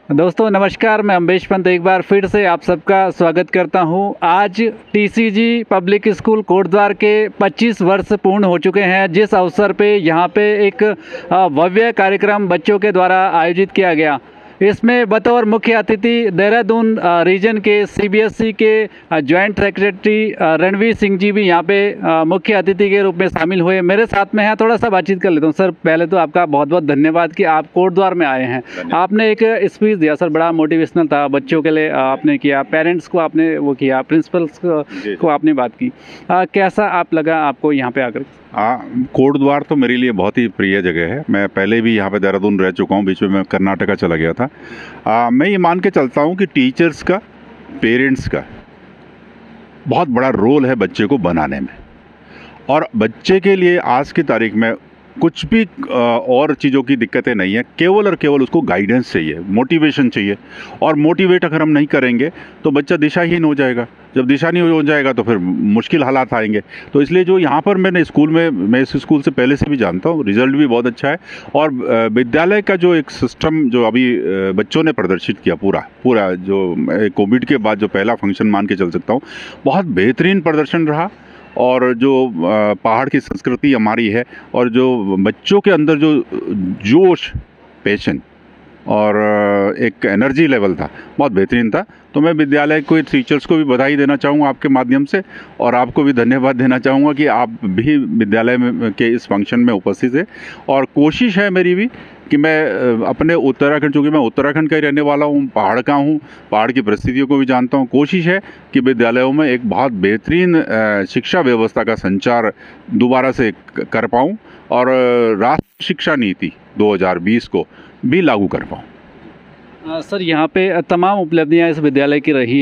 दोस्तों नमस्कार, मैं अम्बेश पंत एक बार फिर से आप सबका स्वागत करता हूं। आज टीसीजी पब्लिक स्कूल कोटद्वार के 25 वर्ष पूर्ण हो चुके हैं, जिस अवसर पे यहां पे एक भव्य कार्यक्रम बच्चों के द्वारा आयोजित किया गया। इसमें बतौर मुख्य अतिथि देहरादून रीजन के सीबीएसई के जॉइंट सेक्रेटरी रणवीर सिंह जी भी यहाँ पे मुख्य अतिथि के रूप में शामिल हुए। मेरे साथ में हैं, थोड़ा सा बातचीत कर लेता हूँ। सर, पहले तो आपका बहुत बहुत धन्यवाद कि आप कोटद्वार में आए हैं। आपने एक स्पीच दिया सर, बड़ा मोटिवेशनल था, बच्चों के लिए आपने किया, पेरेंट्स को आपने वो किया, प्रिंसिपल्स को आपने बात की। कैसा आप लगा आपको यहाँ पे आकर? कोटद्वार तो मेरे लिए बहुत ही प्रिय जगह है। मैं पहले भी यहाँ पे देहरादून रह चुका हूँ, बीच में मैं कर्नाटका चला गया था। मैं ये मान के चलता हूँ कि टीचर्स का, पेरेंट्स का बहुत बड़ा रोल है बच्चे को बनाने में। और बच्चे के लिए आज की तारीख में कुछ भी और चीज़ों की दिक्कतें नहीं है, केवल और केवल उसको गाइडेंस चाहिए, मोटिवेशन चाहिए। और मोटिवेट अगर हम नहीं करेंगे तो बच्चा दिशाहीन हो जाएगा। जब दिशा नहीं हो जाएगा तो फिर मुश्किल हालात आएंगे। तो इसलिए जो यहाँ पर मैं इस स्कूल से पहले से भी जानता हूँ, रिजल्ट भी बहुत अच्छा है। और विद्यालय का जो एक सिस्टम जो अभी बच्चों ने प्रदर्शित किया, पूरा जो कोविड के बाद जो पहला फंक्शन मान के चल सकता हूँ, बहुत बेहतरीन प्रदर्शन रहा। और जो पहाड़ की संस्कृति हमारी है और जो बच्चों के अंदर जो जोश, पैशन और एक एनर्जी लेवल था, बहुत बेहतरीन था। तो मैं विद्यालय को, टीचर्स को भी बधाई देना चाहूँगा आपके माध्यम से, और आपको भी धन्यवाद देना चाहूँगा कि आप भी विद्यालय में के इस फंक्शन में उपस्थित है। और कोशिश है मेरी भी कि मैं अपने उत्तराखंड, चूँकि मैं उत्तराखंड का ही रहने वाला हूँ, पहाड़ का हूँ, पहाड़ की परिस्थितियों को भी जानता हूँ, कोशिश है कि विद्यालयों में एक बहुत बेहतरीन शिक्षा व्यवस्था का संचार दोबारा से कर पाऊँ और राष्ट्रीय शिक्षा नीति 2020 को भी लागू कर पाऊँ। सर, यहाँ पे तमाम उपलब्धियाँ इस विद्यालय की रही।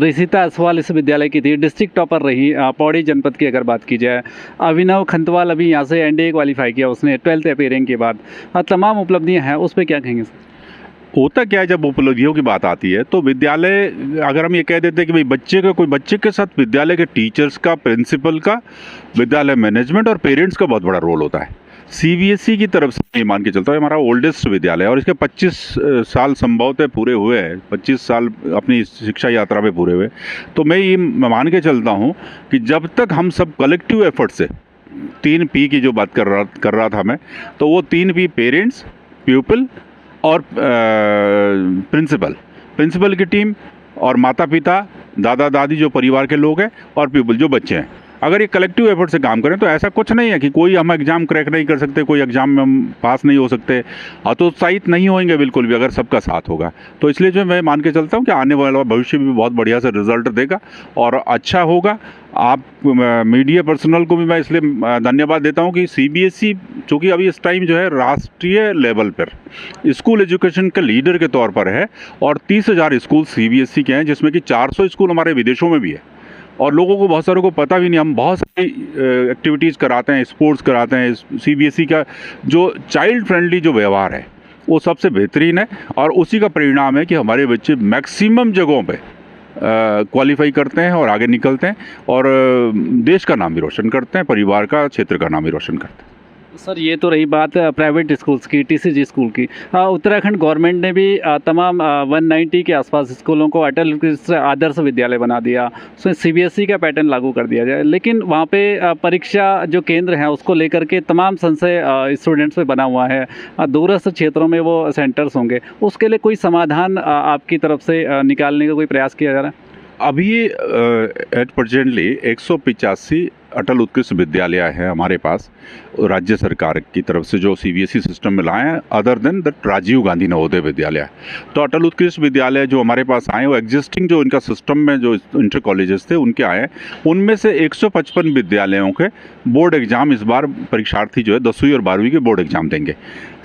ऋषिता असवाल इस विद्यालय की थी, डिस्ट्रिक्ट टॉपर रही पौड़ी जनपद की अगर बात की जाए। अभिनव खंतवाल अभी यहाँ से एनडीए क्वालिफाई किया उसने 12th अपीयरिंग के बाद। तमाम उपलब्धियाँ हैं, उस पर क्या कहेंगे सर? होता क्या है, जब उपलब्धियों की बात आती है तो विद्यालय, अगर हम ये कह देते हैं कि भाई बच्चे के साथ विद्यालय के टीचर्स का, प्रिंसिपल का, विद्यालय मैनेजमेंट और पेरेंट्स का बहुत बड़ा रोल होता है। सीबीएसई की तरफ से ये मान के चलता है, हमारा ओल्डेस्ट विद्यालय है और इसके 25 साल संभवतः पूरे हुए हैं, 25 साल अपनी शिक्षा यात्रा में पूरे हुए। तो मैं ये मान के चलता हूँ कि जब तक हम सब कलेक्टिव एफर्ट से 3P की जो बात कर रहा था मैं, तो वो 3P, पेरेंट्स, प्यूपिल और प्रिंसिपल की टीम, और माता पिता, दादा दादी जो परिवार के लोग हैं, और प्यूपिल जो बच्चे हैं, अगर ये कलेक्टिव एफर्ट से काम करें तो ऐसा कुछ नहीं है कि कोई हम एग्ज़ाम क्रैक नहीं कर सकते, कोई एग्ज़ाम में हम पास नहीं हो सकते, हतोत्साहित नहीं होंगे बिल्कुल भी, अगर सबका साथ होगा। तो इसलिए जो मैं मान के चलता हूँ कि आने वाला भविष्य भी बहुत बढ़िया से रिजल्ट देगा और अच्छा होगा। आप मीडिया पर्सनल को भी मैं इसलिए धन्यवाद देता हूँ कि सीबीएसई, चूँकि अभी इस टाइम जो है राष्ट्रीय लेवल पर स्कूल एजुकेशन के लीडर के तौर पर है और 30,000 स्कूल सीबीएसई के हैं, जिसमें कि 400 स्कूल हमारे विदेशों में भी है। और लोगों को, बहुत सारों को पता भी नहीं, हम बहुत सारी एक्टिविटीज़ कराते हैं, स्पोर्ट्स कराते हैं। सीबीएसई का जो चाइल्ड फ्रेंडली जो व्यवहार है वो सबसे बेहतरीन है और उसी का परिणाम है कि हमारे बच्चे मैक्सिमम जगहों पे क्वालिफाई करते हैं और आगे निकलते हैं और देश का नाम भी रोशन करते हैं, परिवार का, क्षेत्र का नाम भी रोशन करते हैं। सर, ये तो रही बात प्राइवेट स्कूल्स की, टीसीजी स्कूल की। उत्तराखंड गवर्नमेंट ने भी तमाम 190 के आसपास स्कूलों को अटल उत्कृष्ट आदर्श विद्यालय बना दिया, उसमें सीबीएसई का पैटर्न लागू कर दिया जाए। लेकिन वहाँ पे परीक्षा जो केंद्र है उसको लेकर के तमाम संशय स्टूडेंट्स में बना हुआ है। दूरस्थ क्षेत्रों में वो सेंटर्स होंगे, उसके लिए कोई समाधान आपकी तरफ से निकालने का कोई प्रयास किया जा रहा है? अभी एट प्रेजेंटली 185 अटल उत्कृष्ट विद्यालय है हमारे पास, राज्य सरकार की तरफ से जो सीबीएसई सिस्टम में लाए हैं, other than that Rajiv Gandhi Navodaya Vidyalaya. तो अटल उत्कृष्ट विद्यालय जो हमारे पास आए, वो एग्जिस्टिंग जो इनका सिस्टम में जो इंटर कॉलेजेस थे उनके आए, उनमें से 155 विद्यालयों के बोर्ड एग्जाम इस बार परीक्षार्थी जो है 10वीं और 12वीं के बोर्ड एग्जाम देंगे।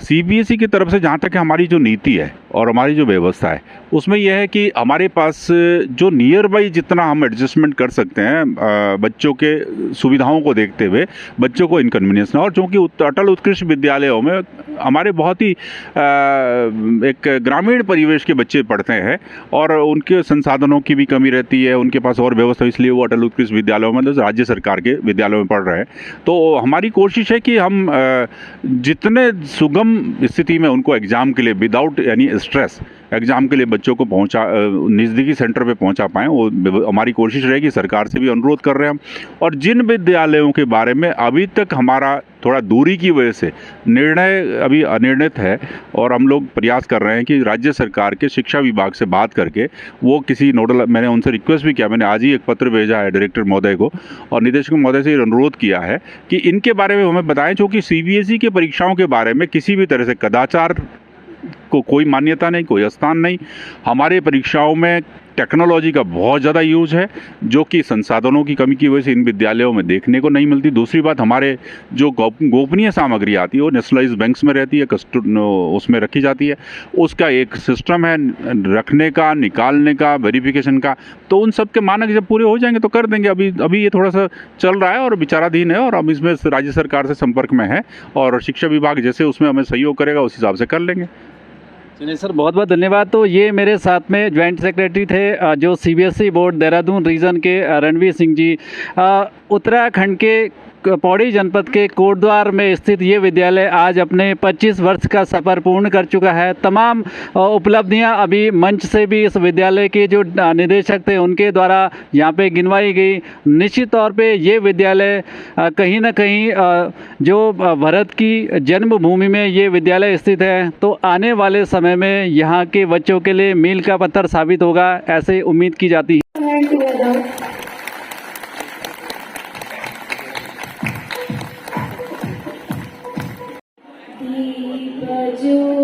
सीबीएसई की तरफ से जहाँ तक हमारी जो नीति है और हमारी जो व्यवस्था है उसमें यह है कि हमारे पास जो नियर बाई जितना हम एडजस्टमेंट कर सकते हैं बच्चों के सुविधाओं को देखते हुए, बच्चों को इनकन्वीनियंस कन्वीनियंस ना। और चूँकि अटल उत्कृष्ट विद्यालयों में हमारे बहुत ही एक ग्रामीण परिवेश के बच्चे पढ़ते हैं और उनके संसाधनों की भी कमी रहती है, उनके पास और व्यवस्था, इसलिए वो अटल उत्कृष्ट विद्यालयों में, मतलब राज्य सरकार के विद्यालयों में पढ़ रहे हैं। तो हमारी कोशिश है कि हम जितने सुगम स्थिति में उनको एग्ज़ाम के लिए विदाउट यानी स्ट्रेस एग्ज़ाम के लिए बच्चों को नज़दीकी सेंटर पे पहुंचा पाएँ, वो हमारी कोशिश रहेगी। सरकार से भी अनुरोध कर रहे हैं हम। और जिन विद्यालयों के बारे में अभी तक हमारा थोड़ा दूरी की वजह से निर्णय अभी अनिर्णित है, और हम लोग प्रयास कर रहे हैं कि राज्य सरकार के शिक्षा विभाग से बात करके वो किसी नोडल, मैंने उनसे रिक्वेस्ट भी किया, मैंने आज ही एक पत्र भेजा है डायरेक्टर महोदय को और निदेशक महोदय से अनुरोध किया है कि इनके बारे में हमें बताएं, क्योंकि CBSE के परीक्षाओं के बारे में किसी भी तरह से कदाचार को कोई मान्यता नहीं, कोई स्थान नहीं। हमारे परीक्षाओं में टेक्नोलॉजी का बहुत ज़्यादा यूज है, जो कि संसाधनों की कमी की वजह से इन विद्यालयों में देखने को नहीं मिलती। दूसरी बात, हमारे जो गोपनीय सामग्री आती है वो नेशनलाइज बैंक्स में रहती है, उसमें रखी जाती है। उसका एक सिस्टम है रखने का, निकालने का, वेरिफिकेशन का। तो उन सब के मानक जब पूरे हो जाएंगे तो कर देंगे। अभी ये थोड़ा सा चल रहा है और विचाराधीन है, और हम इसमें राज्य सरकार से संपर्क में है, और शिक्षा विभाग जैसे उसमें हमें सहयोग करेगा उस हिसाब से कर लेंगे। चलिए सर, बहुत बहुत धन्यवाद। तो ये मेरे साथ में ज्वाइंट सेक्रेटरी थे जो CBSE बोर्ड देहरादून रीजन के रणवीर सिंह जी। उत्तराखंड के पौड़ी जनपद के कोटद्वार में स्थित ये विद्यालय आज अपने 25 वर्ष का सफ़र पूर्ण कर चुका है। तमाम उपलब्धियां अभी मंच से भी इस विद्यालय के जो निदेशक थे उनके द्वारा यहाँ पे गिनवाई गई। निश्चित तौर पे ये विद्यालय कहीं ना कहीं जो भारत की जन्मभूमि में ये विद्यालय स्थित है, तो आने वाले समय में यहाँ के बच्चों के लिए मील का पत्थर साबित होगा, ऐसे उम्मीद की जाती है। जो